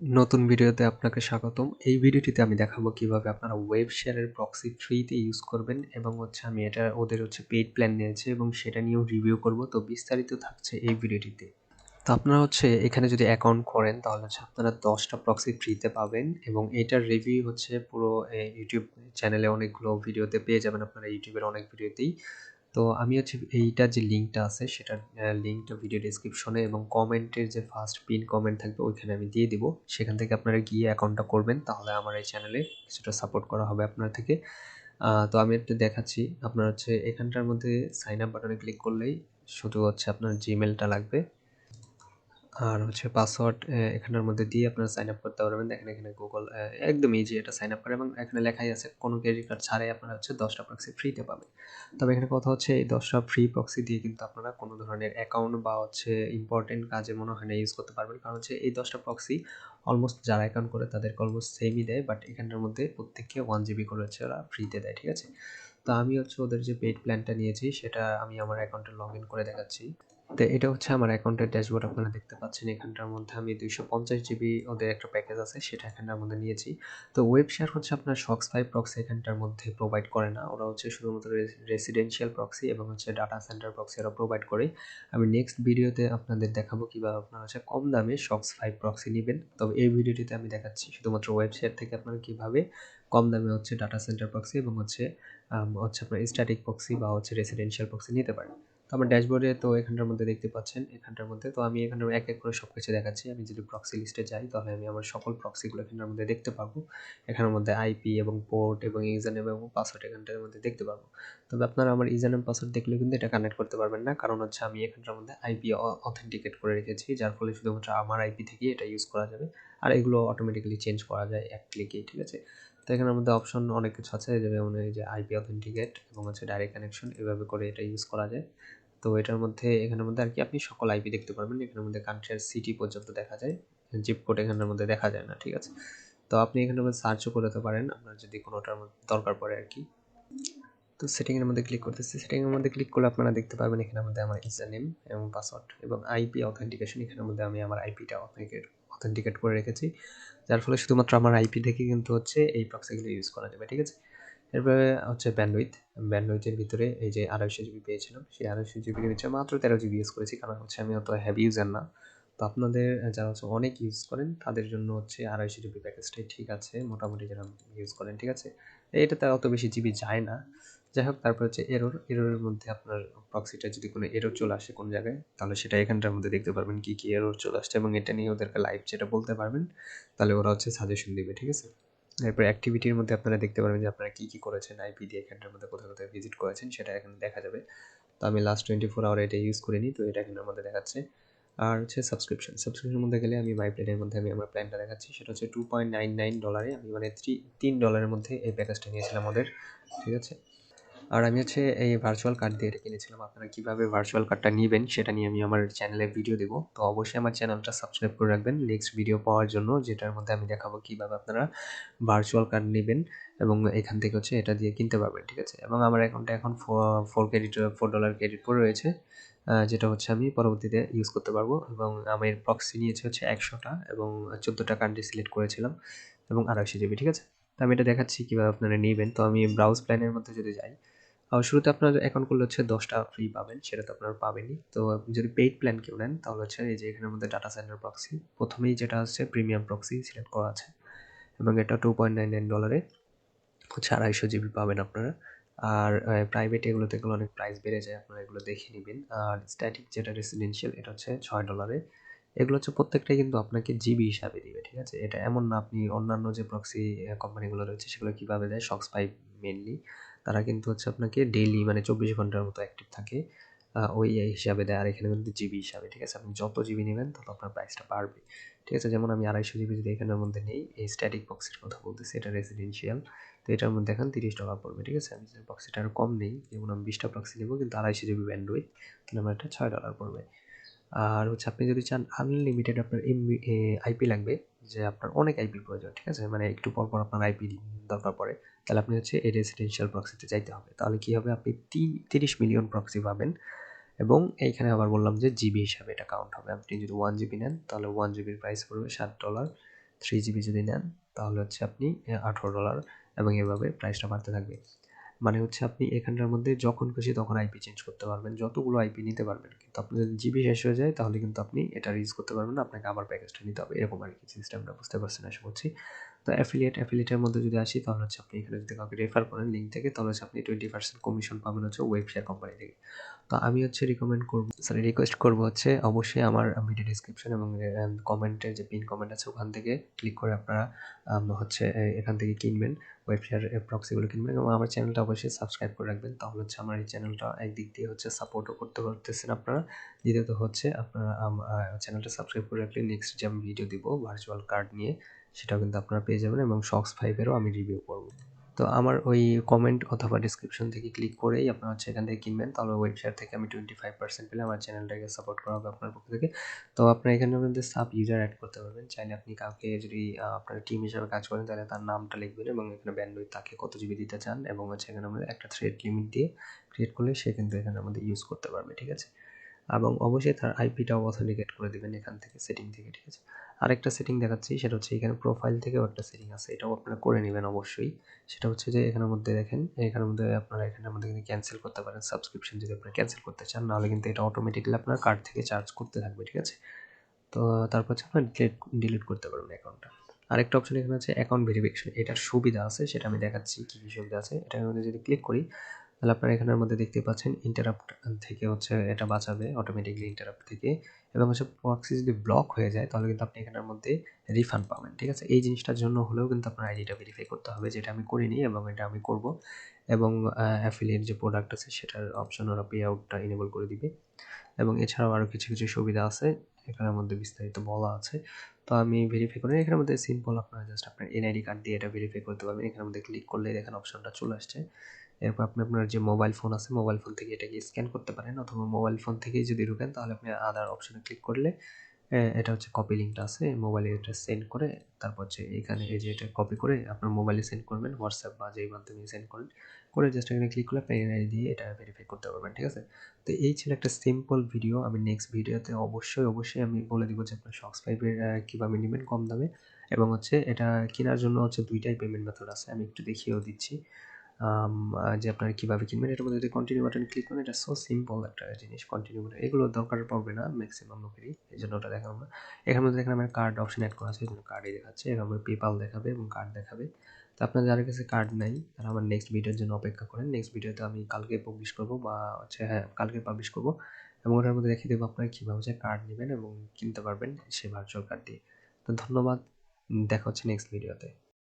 নতুন ভিডিওতে আপনাকে স্বাগতম। এই ভিডিওটিতে আমি দেখাবো কিভাবে আপনারা ওয়েব শেয়ারের প্রক্সি ফ্রিতে ইউজ করবেন এবং আমি এটা ওদের পেইড প্ল্যান নিয়েছে এবং সেটা নিয়েও রিভিউ করব। তো বিস্তারিত থাকছে এই ভিডিওটিতে। তো আপনারা এখানে যদি অ্যাকাউন্ট করেন তাহলে আপনারা 10টা প্রক্সি ফ্রিতে পাবেন এবং এটার রিভিউ পুরো ইউটিউব চ্যানেলে অনেকগুলো ভিডিওতে পেয়ে যাবেন, আপনারা ইউটিউবের অনেক ভিডিওতেই। তো আমি এইটার যে লিঙ্কটা আছে সেটার লিঙ্কটা ভিডিও ডেসক্রিপশনে এবং কমেন্টের যে ফার্স্ট পিন কমেন্ট থাকবে ওইখানে আমি দিয়ে দিব। সেখান থেকে আপনারা গিয়ে অ্যাকাউন্টটা করবেন, তাহলে আমার এই চ্যানেলে কিছুটা সাপোর্ট করা হবে আপনার থেকে। তো আমি একটু দেখাচ্ছি। আপনার এখানটার মধ্যে সাইন আপ বাটনে ক্লিক করলেই শুধু আপনার জিমেলটা লাগবে আর পাসওয়ার্ড এখানের মধ্যে দিয়ে আপনারা সাইন আপ করতে পারবেন। দেখেন এখানে গুগল একদম ইজি এটা সাইন আপ করে এবং এখানে লেখাই আছে কোনো ক্রেডিট কার্ড ছাড়াই আপনারা 10টা প্রক্সি ফ্রিতে পাবেন। তবে এখানে কথা এই 10টা ফ্রি প্রক্সি দিয়ে কিন্তু আপনারা কোনো ধরনের অ্যাকাউন্ট বা ইম্পর্টেন্ট কাজে মনে হয় না ইউজ করতে পারবেন, কারণ এই 10টা প্রক্সি অলমোস্ট যারা অ্যাকাউন্ট করে তাদেরকে অলমোস্ট সেমই দেয়, বাট এখানটার মধ্যে প্রত্যেককে 1 GB করে ওরা ফ্রিতে দেয়, ঠিক আছে। তো আমি ওদের যে পেইড প্ল্যানটা নিয়েছি সেটা আমি আমার অ্যাকাউন্টে লগ ইন করে দেখাচ্ছি। তো এটা আমার অ্যাকাউন্টের ড্যাশবোর্ড, আপনারা দেখতে পাচ্ছেন। এখানটার মধ্যে আমি 250 GB ওদের একটা প্যাকেজ আছে সেটা এখানটার মধ্যে নিয়েছি। তো ওয়েব শেয়ার আপনার শক্স 5 প্রক্সি এখানটার মধ্যে প্রোভাইড করে না, ওরা শুধুমাত্র রেসিডেন্সিয়াল প্রক্সি এবং ডাটা সেন্টার প্রক্সি ওরা প্রোভাইড করে। আমি নেক্সট ভিডিওতে আপনাদের দেখাবো কিভাবে আপনারা কম দামে শক্স 5 প্রক্সি নেবেন। তবে এই ভিডিওটিতে আমি দেখাচ্ছি শুধুমাত্র ওয়েব শেয়ার থেকে আপনারা কিভাবে কম দামে ডাটা সেন্টার প্রক্সি এবং আপনার স্ট্যাটিক প্রক্সি বা রেসিডেন্সিয়াল প্রক্সি নিতে পারেন। তো আমার ড্যাশবোর্ডে তো এখানটার মধ্যে দেখতে পাচ্ছেন, এখানটার মধ্যে তো আমি এখানে এক এক করে সব কিছু দেখাচ্ছি। আমি যদি প্রক্সি লিস্টে যাই তাহলে আমি আমার সকল প্রক্সিগুলো এখানটার মধ্যে দেখতে পারবো। এখানের মধ্যে আইপি এবং পোর্ট এবং ইউজারনেম এবং পাসওয়ার্ড এখানটার মধ্যে দেখতে পারবো। তবে আপনারা আমার ইউজারনেম পাসওয়ার্ড দেখলে কিন্তু এটা কানেক্ট করতে পারবেন না, কারণ আমি এখানটার মধ্যে আইপি অথেন্টিকেট করে রেখেছি, যার ফলে শুধুমাত্র আমার আইপি থেকে এটা ইউজ করা যাবে। আর এগুলো অটোমেটিক্যালি চেঞ্জ করা যায় এক ক্লিকেই, ঠিক আছে। তো এখানের মধ্যে অপশন অনেক কিছু আছে, যেমন এই যে আইপি অথেন্টিকেট এবং ডাইরেক্ট কানেকশন, এভাবে করে এটা ইউজ করা যায়। তো এটার মধ্যে এখানের মধ্যে আপনি সকল আইপি দেখতে পারবেন। এখানের মধ্যে কান্ট্রি আর সিটি পর্যন্ত দেখা যায়, জিপ কোড এখানের মধ্যে দেখা যায় না, ঠিক আছে। তো আপনি এখানের মধ্যে সার্চও করতে পারেন আপনার যদি কোনোটার দরকার পড়ে আর কি। তো সেটিংয়ের মধ্যে ক্লিক করতেছি। সেটিংয়ের মধ্যে ক্লিক করলে আপনারা দেখতে পারবেন এখানের মধ্যে আমার ইউজার নেম এবং পাসওয়ার্ড এবং আইপি অথেন্টিকেশন, এখানের মধ্যে আমি আমার আইপিটা অথেন্টিকেট করে রেখেছি, যার ফলে শুধুমাত্র আমার আইপি থেকে কিন্তু এই প্রক্সিগুলো ইউজ করা যাবে, ঠিক আছে। এরপরে ব্যান্ডউইথের ভিতরে এই যে 250 GB পেয়েছিলাম, সেই 250 GB ভিতরে মাত্র 13 GB ইউজ করেছি, কারণ আমি অত হেভি ইউজার না। তো আপনাদের যারা অনেক ইউজ করেন তাদের জন্য 250 GB প্যাকেজটাই ঠিক আছে, মোটামুটি যারা ইউজ করেন, ঠিক আছে। এটাতে অত বেশি জিবি যায় না। যাই হোক, তারপর এররের মধ্যে আপনার প্রক্সিটা যদি কোনো এরর চলে আসে কোন জায়গায়, তাহলে সেটা এখানটার মধ্যে দেখতে পারবেন কি কি এরর চলে আসছে এবং এটা নিয়ে ওদেরকে লাইভ যেটা বলতে পারবেন, তাহলে ওরা সাজেশন দিবে, ঠিক আছে। এরপর অ্যাক্টিভিটির মধ্যে আপনারা দেখতে পারবেন যে আপনারা কী কী করেছেন, আইপি দিয়ে এখানটার মধ্যে কোথায় কোথায় ভিজিট করেছেন সেটা এখানে দেখা যাবে। তো আমি লাস্ট 24 আওয়ার এটা ইউজ করিনি, তো এটা এখানের মধ্যে দেখাচ্ছে। আর সাবস্ক্রিপশনের মধ্যে গেলে আমি মাই প্ল্যানের মধ্যে আমি আমার প্ল্যানটা দেখাচ্ছি, সেটা $2.99। আমি মানে $3 মধ্যে এই প্যাকেজটা নিয়েছিলাম ওদের, ঠিক আছে। আর আমি এই ভার্চুয়াল কার্ড দিয়ে এটা কিনেছিলাম। আপনারা কীভাবে ভার্চুয়াল কার্ডটা নেবেন সেটা নিয়ে আমি আমার চ্যানেলে ভিডিও দেবো, তো অবশ্যই আমার চ্যানেলটা সাবস্ক্রাইব করে রাখবেন নেক্সট ভিডিও পাওয়ার জন্য, যেটার মধ্যে আমি দেখাবো কীভাবে আপনারা ভার্চুয়াল কার্ড নেবেন এবং এখান থেকে এটা দিয়ে কিনতে পারবেন, ঠিক আছে। এবং আমার অ্যাকাউন্টে এখন $4 ক্রেডিট পড়ে রয়েছে, যেটা আমি পরবর্তীতে ইউজ করতে পারবো। এবং আমি প্রক্সি নিয়েছি 100টা এবং 14টা কান্ট্রি সিলেক্ট করেছিলাম এবং 250 GB, ঠিক আছে। তো আমি এটা দেখাচ্ছি কীভাবে আপনারা নেবেন। তো আমি ব্রাউজ প্ল্যানের মধ্যে যদি যাই, শুরুতে আপনার অ্যাকাউন্ট করলে 10টা ফ্রি পাবেন, সেটা তো আপনারা পাবেনই। তো যদি পেইড প্ল্যান কেউ নেন তাহলে এই যে এখানের মধ্যে ডাটা সেন্টার প্রক্সি প্রথমেই যেটা প্রিমিয়াম প্রক্সি সিলেক্ট করা আছে এবং এটা $2.99 250 GB পাবেন আপনারা। আর প্রাইভেট এগুলো অনেক প্রাইস বেড়ে যায়, আপনারা এগুলো দেখে নেবেন। আর স্ট্যাটিক যেটা রেসিডেন্সিয়াল এটা $6। এগুলো প্রত্যেকটাই কিন্তু আপনাকে জিবি হিসাবে দিবে, ঠিক আছে। এটা এমন না আপনি অন্যান্য যে প্রক্সি কোম্পানিগুলো রয়েছে সেগুলো কীভাবে দেয়, শক্স 5 মেনলি তারা কিন্তু আপনাকে ডেইলি মানে 24 ঘন্টার মতো অ্যাক্টিভ থাকে, ওই হিসাবে দেয়। আর এখানে কিন্তু জিবি হিসাবে, ঠিক আছে। আপনি যত জিবি নেবেন তত আপনার প্রাইসটা বাড়বে, ঠিক আছে। যেমন আমি 250 GB যদি এখানের মধ্যে নেই, এই স্ট্যাটিক বক্সের কথা বলতেছি, এটা রেসিডেন্সিয়াল, তো এটার মধ্যে এখন $30 পড়বে, ঠিক আছে। আমি যদি প্রক্সিটা আরও কম নেই, যেমন আমি 20টা প্রক্সি নেবো কিন্তু 250 GB ব্যান্ডউইথ, তাহলে আমার এটা $6 পড়বে। আর আপনি যদি চান আনলিমিটেড আপনার আইপি লাগবে, যে আপনার অনেক আইপি প্রয়োজন, ঠিক আছে, মানে একটু পর পর আপনার আইপি দরকার পড়ে, তাহলে আপনি এই রেসিডেন্সিয়াল প্রক্সিতে যাইতে হবে। তাহলে কি হবে, আপনি 30 মিলিয়ন প্রক্সি পাবেন এবং এইখানে আবার বললাম যে জিবি হিসাবে এটা কাউন্ট হবে। আপনি যদি 1 GB নেন তাহলে 1 GBর প্রাইস পড়বে $7। 3 GB যদি নেন তাহলে হচ্ছে আপনি $18 এবং এভাবে প্রাইসটা বাড়তে থাকবে। মানে হচ্ছে আপনি এখানটার মধ্যে যখন খুশি তখন আইপি চেঞ্জ করতে পারবেন, যতগুলো আইপি নিতে পারবেন। কিন্তু আপনার যদি জিবি শেষ হয়ে যায় তাহলে কিন্তু আপনি এটা ইউজ করতে পারবেন না, আপনাকে আবার প্যাকেজটা নিতে হবে, এরকম আর কি সিস্টেমটা। বুঝতে পারছেন আশা করছি। তো অ্যাফিলিয়েটের মধ্যে যদি আসি তাহলে হচ্ছে আপনি এখানে যদি কাউকে রেফার করেন লিঙ্ক থেকে তাহলে হচ্ছে আপনি 20% কমিশন পাবেন হচ্ছে ওয়েব শেয়ার কোম্পানি থেকে। তো আমি হচ্ছে রিকোয়েস্ট করব হচ্ছে অবশ্যই আমার ভিডিও ডিসক্রিপশন এবং কমেন্টের যে পিন কমেন্ট আছে ওখান থেকে ক্লিক করে আপনারা হচ্ছে এখান থেকে কিনবেন, ওয়েব শেয়ার প্রক্সিগুলো কিনবেন এবং আমার চ্যানেলটা অবশ্যই সাবস্ক্রাইব করে রাখবেন। তাহলে হচ্ছে আমার এই চ্যানেলটা একদিক দিয়ে হচ্ছে সাপোর্টও করতে পারতেছেন আপনারা, দ্বিতীয়ত হচ্ছে আপনারা চ্যানেলটা সাবস্ক্রাইব করে রাখলে নেক্সট যে আমি ভিডিও দিব ভার্চুয়াল কার্ড নিয়ে সেটাও কিন্তু আপনারা পেয়ে যাবেন এবং শক্স 5-এরও আমি রিভিউ করব। তো আমার ওই কমেন্ট অথবা ডিসক্রিপশন থেকে ক্লিক করেই আপনারা হচ্ছে এখান থেকে কিনবেন, তাহলে ওয়েবসাইট থেকে আমি 25% পেলে আমার চ্যানেলটাকে সাপোর্ট করা হবে আপনার পক্ষ থেকে। তো আপনারা এখানের মধ্যে সাব ইউজার অ্যাড করতে পারবেন, চাইলে আপনি কাউকে যদি আপনার টিম হিসাবে কাজ করেন তাহলে তার নামটা লিখবেন এবং এখানে ব্যান্ডউইথ তাকে কত জিবি দিতে চান এবং হচ্ছে এখানে আমাদের একটা থ্রেড লিমিট দিয়ে ক্রিয়েট করলে সে কিন্তু এখানে আমাদের ইউজ করতে পারবে, ঠিক আছে। এবং অবশ্যই তার আইপিটাও অথেন্টিকেট করে দিবেন এখান থেকে সেটিং থেকে, ঠিক আছে। আরেকটা সেটিং দেখাচ্ছি, সেটা হচ্ছে এখানে প্রোফাইল থেকেও একটা সেটিং আছে, এটাও আপনারা করে নেবেন অবশ্যই। সেটা হচ্ছে যে এখানের মধ্যে দেখেন, এখানের মধ্যে আপনারা এখানের মধ্যে কিন্তু ক্যান্সেল করতে পারেন সাবস্ক্রিপশন যদি আপনারা ক্যান্সেল করতে চান, নাহলে কিন্তু এটা অটোমেটিক্যালি আপনার কার্ড থেকে চার্জ করতে থাকবে, ঠিক আছে। তো তারপর হচ্ছে আপনার ডিলিট করতে পারবেন অ্যাকাউন্টটা। আরেকটা অপশন এখানে আছে অ্যাকাউন্ট ভেরিফিকেশন, এটার সুবিধা আছে সেটা আমি দেখাচ্ছি কী কী সুবিধা আছে। এটার মধ্যে যদি ক্লিক করি তাহলে আপনারা এখানের মধ্যে দেখতে পাচ্ছেন ইন্টারাপ্ট থেকে হচ্ছে এটা বাঁচাবে অটোমেটিকলি ইন্টারাপ্ট থেকে, এবং হচ্ছে প্রক্সি যদি ব্লক হয়ে যায় তাহলে কিন্তু আপনি এখানের মধ্যে রিফান্ড পাবেন, ঠিক আছে। এই জিনিসটার জন্য হলেও কিন্তু আপনার আইডিটা ভেরিফাই করতে হবে, যেটা আমি করিনি এবং এটা আমি করব। এবং অ্যাফিলিয়েট যে প্রোডাক্ট আছে সেটার অপশন ওরা পে আউটটা ইনেবল করে দিবে। এবং এছাড়াও আরও কিছু কিছু সুবিধা আছে এখানের মধ্যে বিস্তারিত বলা আছে। তো আমি ভেরিফাই করি, এখানের মধ্যে সিম্পল আপনারা জাস্ট আপনার এনআইডি কার্ড দিয়ে এটা ভেরিফাই করতে পারবেন। এখানের মধ্যে ক্লিক করলে দেখেন অপশনটা চলে আসছে। এরপর আপনি আপনার যে মোবাইল ফোন আছে মোবাইল ফোন থেকে এটাকে স্ক্যান করতে পারেন, অথবা মোবাইল ফোন থেকেই যদি ঢুকেন তাহলে আপনি আদার অপশনে ক্লিক করলে এটা হচ্ছে কপি লিঙ্কটা আছে মোবাইলে, এটা সেন্ড করে তারপর হচ্ছে এখানে এই যে এটা কপি করে আপনার মোবাইলে সেন্ড করবেন, হোয়াটসঅ্যাপ বা যেই মাধ্যমে সেন্ড করেন, করে জাস্ট এখানে ক্লিক করলে আপনি এনআইডি দিয়ে এটা ভেরিফাই করতে পারবেন, ঠিক আছে। তো এই ছিল একটা সিম্পল ভিডিও। আমি নেক্সট ভিডিওতে অবশ্যই আমি বলে দিব যে আপনার শক্স 5-এর কীভাবে নেবেন কম দামে, এবং হচ্ছে এটা কেনার জন্য হচ্ছে দুইটাই পেমেন্ট মেথড আছে, আমি একটু দেখিয়েও দিচ্ছি যে আপনারা কীভাবে কিনবেন। এটার মধ্যে যদি কন্টিনিউ বাটন ক্লিক করেন, এটা সো সিম্পল একটা জিনিস, কন্টিনিউ বাটন এগুলো দরকার পড়বে না ম্যাক্সিমাম লোকেরই, এই জন্য ওটা দেখাবো না। এখানের মধ্যে দেখেন আমার কার্ড অপশন অ্যাড করা আছে, এই জন্য কার্ডই দেখাচ্ছে, এখানে পেপাল দেখাবে এবং কার্ড দেখাবে। তো আপনার যাদের কাছে কার্ড নাই তারা আমার নেক্সট ভিডিওর জন্য অপেক্ষা করেন, নেক্সট ভিডিওতে আমি কালকে পাবলিশ করবো বা হচ্ছে কালকে পাবলিশ করবো, এবং ওটার মধ্যে দেখিয়ে দেবো আপনারা কীভাবে হচ্ছে কার্ড নেবেন এবং কিনতে পারবেন সেই ভার্চুয়াল কার্ড দিয়ে। তো ধন্যবাদ, দেখা হচ্ছে নেক্সট ভিডিওতে।